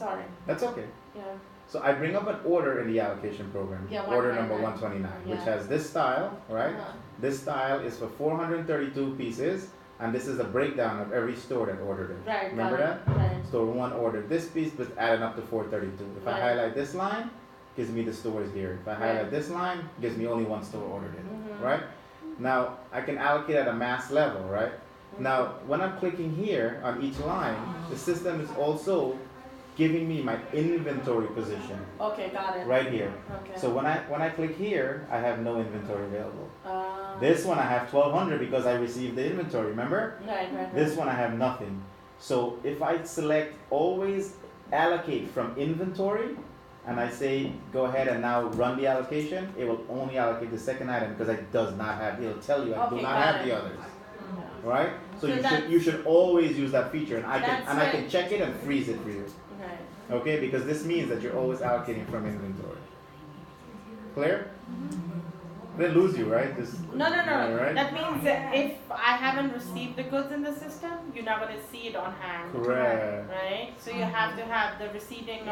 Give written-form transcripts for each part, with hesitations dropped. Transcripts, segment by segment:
Sorry. That's okay. Yeah. So I bring up an order in the allocation program, Yeah, order number 129. 129, which Yeah. has this style, right? Uh-huh. This style is for 432 pieces, and this is a breakdown of every store that ordered it. Right. Remember got that? it. Right. Store 1 ordered this piece, but adding up to 432. If I Right. highlight this line, gives me the stores here. If I highlight Right. this line, gives me only one store ordered it, Mhm. right? Now, I can allocate at a mass level, right? Now, when I'm clicking here on each line, the system is also giving me my inventory position Okay, got it. right here. Okay. So when I click here, I have no inventory available. Uh, This one I have 1200 because I received the inventory, remember? Right. This one I have nothing. So if I select always allocate from inventory, and I say go ahead and now run the allocation, it will only allocate the second item because it does not have, it'll tell you I do Okay, not got have it. the others. Yeah. Right? So, So you should always use that feature, and I That's can right. check it and freeze it for you. Right. Okay, because this means that you're always allocating from inventory. Clear? They lose you, right? No. Yeah, right? That means that if I haven't received the goods in the system, you're not going to see it on hand. Correct. Right? So you have to have the receiving So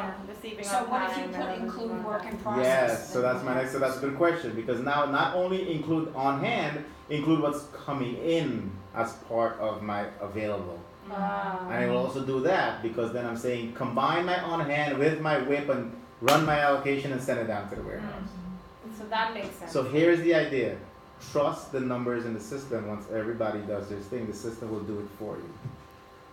on what if time. you put and include everything work like in that. process? Yes, so that's my next. So that's a good question because now not only include on hand, include what's coming in as part of my available. And it will also do that because then I'm saying combine my on hand with my whip and run my allocation and send it down to the warehouse. So that makes sense. So here's the idea. Trust the numbers in the system. Once everybody does their thing, the system will do it for you.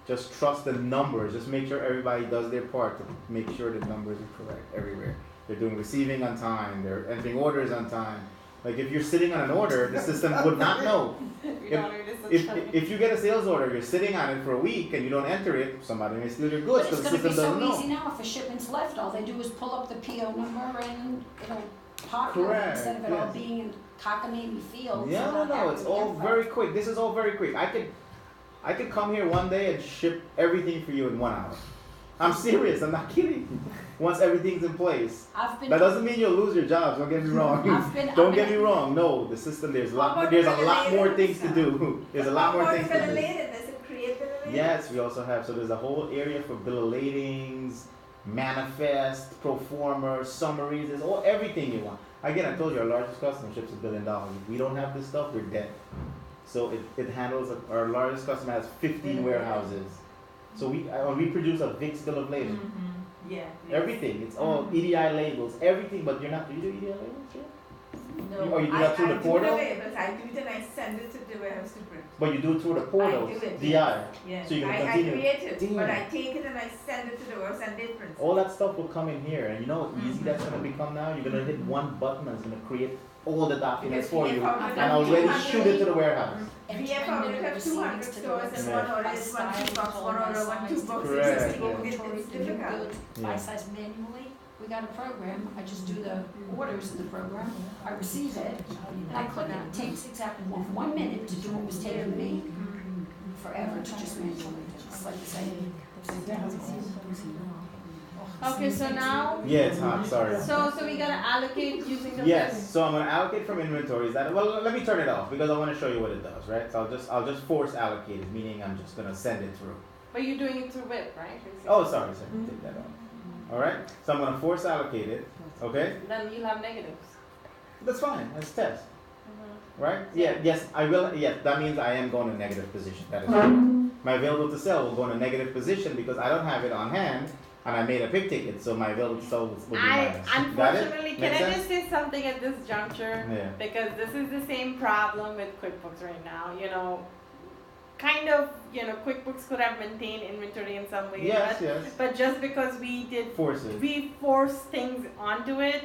Just trust the numbers. Just make sure everybody does their part to make sure the numbers are correct everywhere. They're doing receiving on time. They're entering orders on time. Like if you're sitting on an order, the system would not know. If you get a sales order, you're sitting on it for a week and you don't enter it, somebody may steal your goods But because it's the gonna be system doesn't so know. easy now, if a shipment's left, all they do is pull up the PO number and it'll populate Correct, instead of it all yes. being in cockamamie fields. Yeah, and not no, having it's the all info. very quick. This is all very quick. I could come here one day and ship everything for you in 1 hour. I'm serious. I'm not kidding. Once everything's in place, I've been. that doesn't mean you'll lose your jobs. Don't get me wrong. Don't get me wrong. No, the system. There's a lot more things to do. There's a lot more things to do. Yes, we also have. So there's a whole area for bill of ladings, manifest, pro forma, summaries. There's everything you want. Again, I told you our largest customer ships $1 billion. If we don't have this stuff, we're dead. So it handles. Our largest customer has 15 warehouses. So we produce a VIX bill of lading. Yeah. Everything. It's all EDI labels. Everything. But you're not. Do you do EDI labels? Yeah? No, Or you do that through the portal? I do the labels, I do it and I send it to the warehouse to print. But you do it through the portal. I do it, DI. Yes. So you're gonna I continue. create it, Damn. but I take it and I send it to the warehouse and they print it. All that stuff will come in here, and you know how easy that's gonna become now. You're gonna hit one button and it's gonna create all the documents for you, and already shoot it to the warehouse. We have probably have 200 stores and one order is 1 2 box, one order 1 2 box. Correct. It's difficult. By size manually, we got a program, I just do the orders in the program, I receive it, and I click it. It takes exactly 1 minute to do what was taking me forever to just manually do. It's like the same. Okay, so now, Yeah, it's hot. Sorry. so we gotta allocate using the Yes. So I'm gonna allocate from inventories. Well, let me turn it off because I want to show you what it does, right? So I'll just force allocate it, meaning I'm just gonna send it through. But you're doing it through WIP, right? Oh, sorry. Take that off. All right. So I'm gonna force allocate it. Okay. Then you'll have negatives. That's fine. Let's test. Right? Yeah. Yes, I will. Yes, that means I am going to negative position. That is right. My available to sell will go in a negative position because I don't have it on hand, and I made a pick ticket, so my available to sell will be minus. Unfortunately, Got it? can Make I sense? just say something at this juncture? Yeah. Because this is the same problem with QuickBooks right now. You know, kind of, you know, QuickBooks could have maintained inventory in some ways. Yes. but, Yes. but just because Force it. we forced things onto it,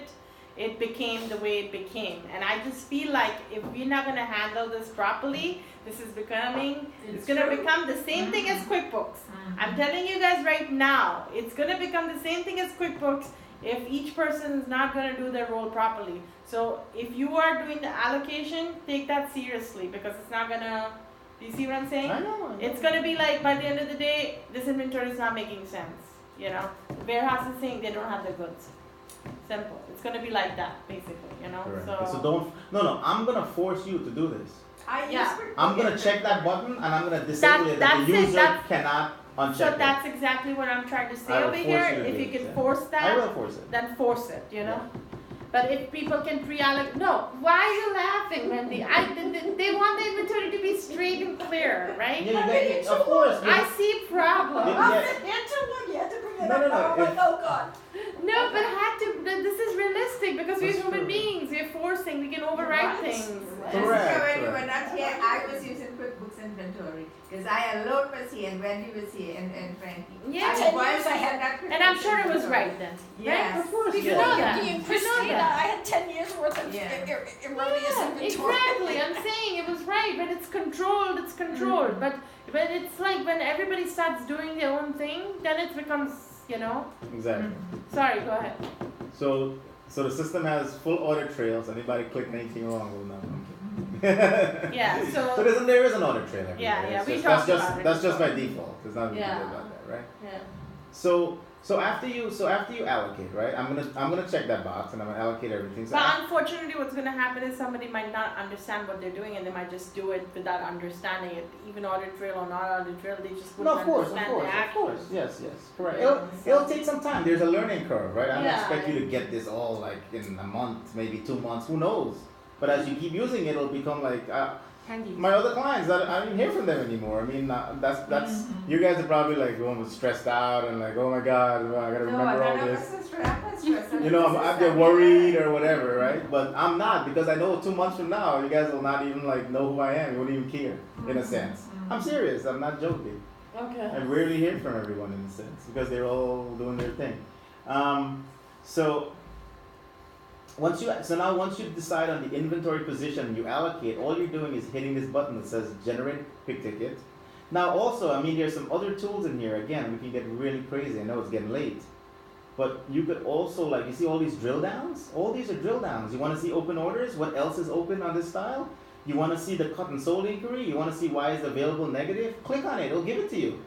it became the way it became. And I just feel like if we're not going to handle this properly, it's going to become the same thing as QuickBooks. I'm telling you guys right now, it's going to become the same thing as QuickBooks if each person is not going to do their role properly. So if you are doing the allocation, take that seriously because it's not going to, you see what I'm saying? I know. It's going to be like, by the end of the day, this inventory is not making sense. You know, the warehouse is saying they don't have the goods. Simple. It's going to be like that, basically, you know? Correct. So don't. No. I'm gonna force you to do this. Yeah. I'm gonna check that button and I'm gonna disable it. That the user cannot uncheck So it. that's exactly what I'm trying to say I will over force here. you to If do you it, can yeah. force I that, will force it. then force it, you know? But if people can pre-allocate, no, why are you laughing, Wendy? They want the inventory to be straight and clear, right? Yeah, you get, of course. I see problems. Oh, God. No, but this is realistic because we're That's human true. beings. We're forcing. We can override things. Correct, When you were correct. not here, I was using QuickBooks Inventory because I alone was here and Wendy was here and Frankie. Yeah, 10 years I had that and I'm sure it was right then. Yes. Right? Of course, We yeah. know that. You and We know Christina, that. I had 10 years worth of Yeah. erroneous Yeah, inventory. exactly. I'm saying it was right, but it's controlled. It's controlled. But it's like when everybody starts doing their own thing, then it becomes, you know. Exactly. Sorry, go ahead. So the system has full audit trails. Anybody click anything wrong will know. Yeah. So So. there is an audit trail everywhere. Yeah, yeah, It's we just- talked that's just about it that's just by before. default. There's nothing you can do about that, right? Yeah. So after you allocate, right? I'm gonna check that box and I'm gonna allocate everything. So But unfortunately, what's going to happen is somebody might not understand what they're doing, and they might just do it without understanding it. Even audit trail or not audit trail, they just no, wouldn't of course, understand the action. yes, correct. Yeah, It'll take some time. There's a learning curve, right? I don't Yeah. expect you to get this all like in a month, maybe 2 months. Who knows? But as you keep using it, it'll become like. Handy. My other clients, I don't even hear from them anymore. I mean, that's you guys are probably like going stressed out and like, oh my God, I gotta remember all this. You know, they're worried or whatever, right? But I'm not because I know 2 months from now, you guys will not even like know who I am. You won't even care, in a sense. I'm serious. I'm not joking. Okay. I rarely hear from everyone in a sense because they're all doing their thing. So once you decide on the inventory position, you allocate. All you're doing is hitting this button that says generate pick ticket. Now also, I mean, there's some other tools in here. Again, we can get really crazy. I know it's getting late, but you could also like you see all these drill downs. All these are drill downs. You want to see open orders? What else is open on this style? You want to see the cut and sold inquiry? You want to see why is available negative? Click on it. It'll give it to you.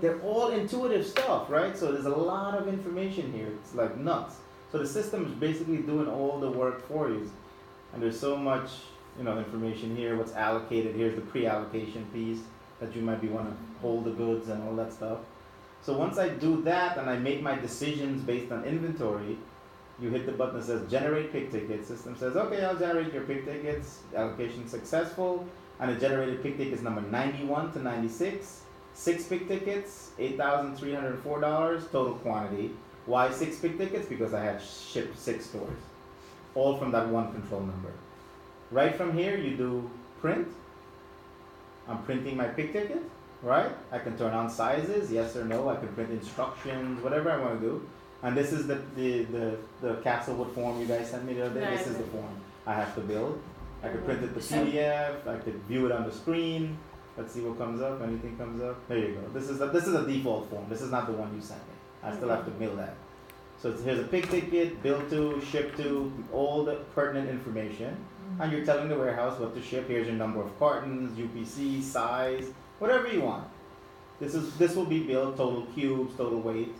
They're all intuitive stuff, right? So there's a lot of information here. It's like nuts. So the system is basically doing all the work for you. And there's so much, information here, what's allocated. Here's the pre-allocation piece that you might want to hold the goods and all that stuff. So once I do that and I make my decisions based on inventory, you hit the button that says generate pick tickets. System says, okay, I'll generate your pick tickets. Allocation successful. And it generated pick tickets number 91 to 96. 6 pick tickets, $8,304 total quantity. Why 6 pick tickets? Because I had shipped 6 stores. All from that one control number. Right from here, you do print. I'm printing my pick ticket, right? I can turn on sizes, yes or no. I can print instructions, whatever I want to do. And this is the Castlewood form you guys sent me the other day. This is the form I have to build. I could print it to PDF. I could view it on the screen. Let's see what comes up. Anything comes up. There you go. This is a default form. This is not the one you sent me. I still have to build that. So here's a pick ticket, bill to, ship to, all the pertinent information. And you're telling the warehouse what to ship. Here's your number of cartons, UPC, size, whatever you want. This will be billed, total cubes, total weight.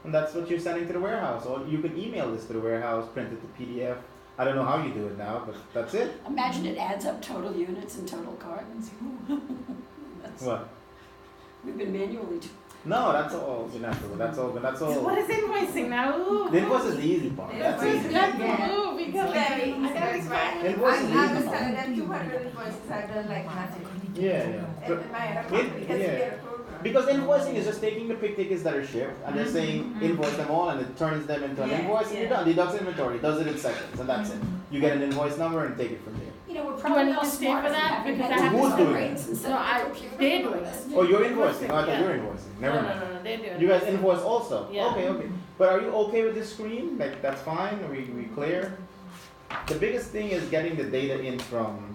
And that's what you're sending to the warehouse. Or you can email this to the warehouse, print it to PDF. I don't know how you do it now, but that's it. Imagine it adds up total units and total cartons. What? We've been manually. No, that's all natural. That's all. What is invoicing now? Ooh. The invoice is the easy part. That's easy. Ooh, because That's right. Invoice is the I easy was part. telling them 200 invoices I've done like nothing. Yeah. In my other company, because we get a program. Because invoicing is just taking the pick tickets that are shipped and they're saying invoice them all and it turns them into an invoice and you're done. Deducts inventory, does it in seconds and that's it. You get an invoice number and take it from there. We're Do I probably need all to stay smart for if we that? haven't Because had I have Who's to doing rates it? instead No, of they're doing it. Oh, you're invoicing. Oh, I thought Yeah. you were invoicing. Never mind. No, they're doing it. You guys invoice also? Yeah. Okay. But are you okay with this screen? Like, that's fine? Are we clear? The biggest thing is getting the data in from,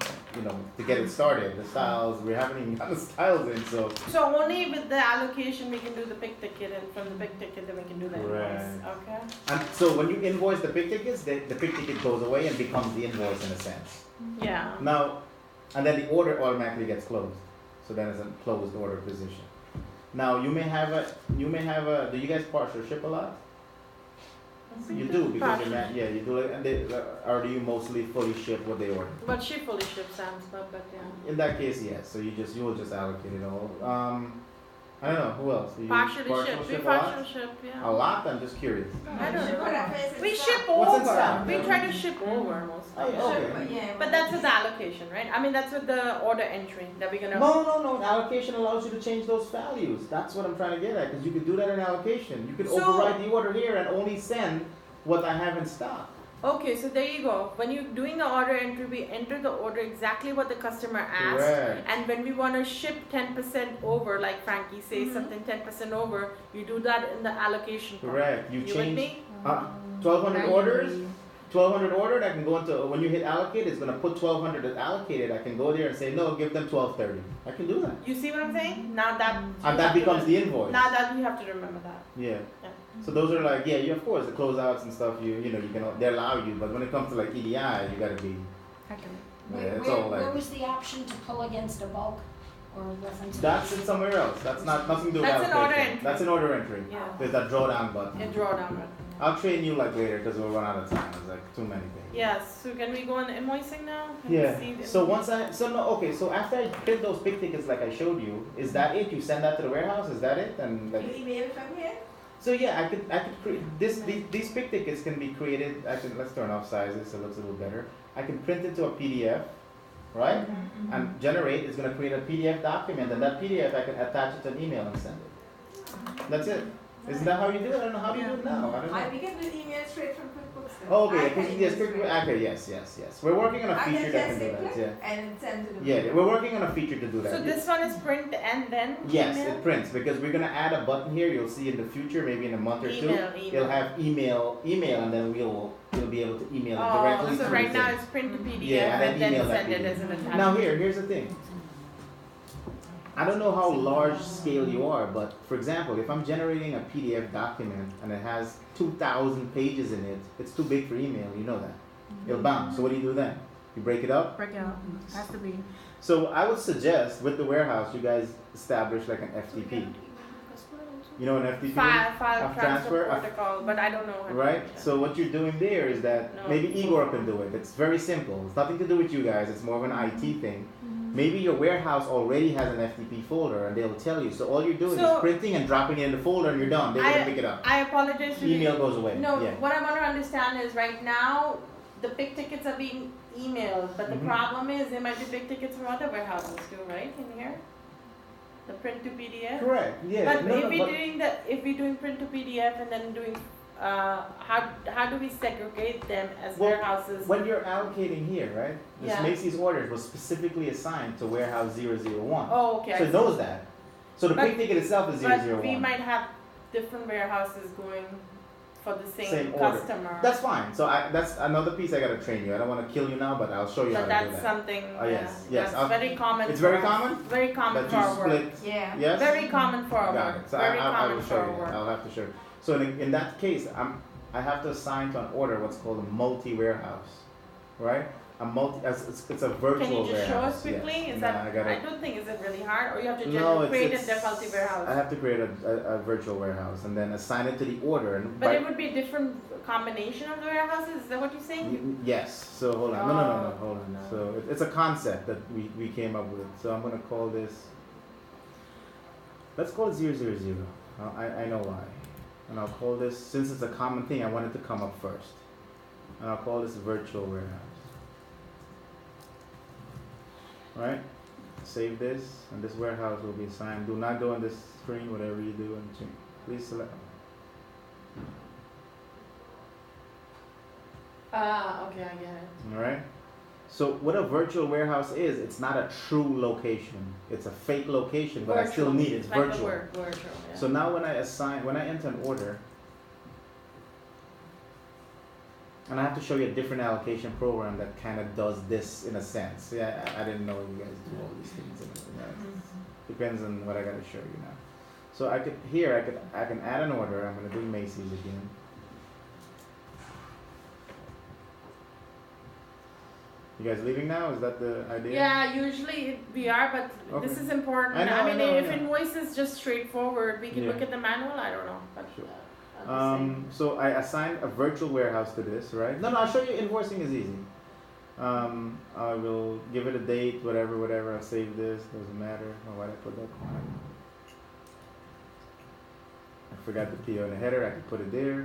to get it started. The styles, we haven't even got the styles in, so. So only with the allocation we can do the pick ticket, and from the pick ticket then we can do the invoice. Okay. And so when you invoice the pick tickets, the pick ticket goes away and becomes the invoice in a sense. Yeah. Now, and then the order automatically gets closed. So then it's a closed order position. Now you may have a, do you guys partial ship a lot? You do because you do it, and or do you mostly fully ship what they order? But she fully ships Sam's stuff, but yeah. In that case, yes. So you will just allocate it all. I don't know, who else? You use Partially ship. We ship a lot? partial ship, yeah. A lot? I'm just curious. I don't know. We ship What's in over. stock? We try to ship over most. Oh, okay. Yeah, But that's with the allocation, right? I mean, that's with the order entry that we're gonna. No. Allocation allows you to change those values. That's what I'm trying to get at. Because you could do that in allocation. You could override the order here and only send what I have in stock. Okay, so there you go. When you're doing the order entry, we enter the order exactly what the customer asked. Correct. And when we want to ship 10% over, like Frankie says something 10% over, you do that in the allocation part. Correct. You with change me? 1,200 orders. 1,200 ordered. I can go into when you hit allocate, it's gonna put 1,200 as allocated. I can go there and say no, give them 1,230. I can do that. You see what I'm saying? Now that And that becomes the invoice. Now that you have to remember that. Yeah. Yeah. So those are like you of course the closeouts and stuff you know you can they allow you, but when it comes to like EDI you gotta be it's all Where like was the option to pull against a bulk or reference? that's in somewhere else. That's not nothing to do with That's an allocation. order entry. That's an order entry. Yeah. There's that drawdown button. And drawdown button. I'll train you like later because we'll run out of time. There's like too many things. Yes. So can we go on invoicing now? Can we Yeah. see the So invoice? so after I print those big tickets like I showed you, is that it? You send that to the warehouse? Is that it? And like You email from here? so yeah, I could create these big tickets can be created. Let's turn off sizes so it looks a little better. I can print it to a PDF, right? And generate. It's gonna create a PDF document, and that PDF I can attach it to an email and send it. That's it. Isn't that how you do it? I don't know how do you do it now. I don't know. We can do email straight from QuickBooks. then. Oh, okay, I because can yes, email straight. okay, yes. We're working on a I feature can that just can do that. click Yeah. and send to the. Yeah, we're working on a feature to do that. So this one is print and then Yes, email? it prints because we're gonna add a button here. You'll see in the future, maybe in a month or two. Email. It'll have email, and then we'll be able to email it Oh, directly. so to right the now thing. it's print to PDF Yeah, and then email that send it PDF. as an attachment. Now here's the thing. I don't know how large scale you are, but for example, if I'm generating a PDF document and it has 2,000 pages in it, it's too big for email. You know that. It'll bounce. So what do you do then? You break it up. Break it out. Has to be. So I would suggest with the warehouse, you guys establish like an FTP. You know an FTP? File Of transfer transfer, of- protocol, but I don't know how to Right? do that. So what you're doing there is that No. maybe Igor can do it. It's very simple. It's nothing to do with you guys. It's more of an IT thing. Maybe your warehouse already has an FTP folder and they'll tell you. So all you're doing So- is printing and dropping it in the folder and you're done. They're gonna pick it up. I apologize to you. Email goes away. No, Yeah. what I want to understand is right now the big tickets are being emailed, but the Mhm. problem is there might be big tickets from other warehouses too, right? In here, the print to PDF. Correct. Yeah. But No, if no, we're but- doing if we're doing print to PDF and then doing, how do we segregate them as Well, warehouses? when you're allocating here, right? This Yeah. Macy's orders was specifically assigned to warehouse 001. Oh, okay. I So it see. knows that. So the But- big ticket itself is 001. But we might have different warehouses going for the same, Same order. customer. That's fine. So that's another piece I gotta train you. I don't want to kill you now, but I'll show you But how to that's do that. something. Oh, yes, yes, That's I'll- very common. It's for very us. common Very common that for you our work. split. Yeah. Yes. Very common for our Got work. it. So Very I common will for show our you. work. I'll have to show you. So in that case, I have to assign to an order what's called a multi warehouse, right? It's a virtual Can you just show warehouse. us quickly? Yes. Is Nah, that? I gotta. don't think is it really hard, or you have to No, just create it's- a multi warehouse. I have to create a virtual warehouse and then assign it to the order. And But by- it would be a different combination of the warehouses. Is that what you're saying? Yes. So hold on. No. Oh, Hold on. no. So it's a concept that we came up with. So I'm gonna call this. Let's call it 000. I know why. And I'll call this, since it's a common thing, I want it to come up first. And I'll call this virtual warehouse. Right? Save this, and this warehouse will be assigned. Do not go on this screen, whatever you do, and please select. Okay, I get it. Alright? So what a virtual warehouse is, it's not a true location. It's a fake location, but I still Virtual. need it. It's Like the virtual. word, virtual. Yeah. So now when I enter an order, and I have to show you a different allocation program that kind of does this in a sense. Yeah, I didn't know you guys do all these things. Depends on what I gotta show you now. So I can add an order. I'm gonna do Macy's again. You guys leaving now? Is that the idea? Yeah, usually we are, but this Okay. is important. I know, mean, I know, if I know. invoice is just straightforward, we can Yeah. look at the manual. I don't know, but Sure. I'll just say. So I assign a virtual warehouse to this, right? No, I'll show you invoicing is easy. I will give it a date, whatever, I'll save this, doesn't matter. Oh, why did I put that? forgot the PO in the header, I can put it there.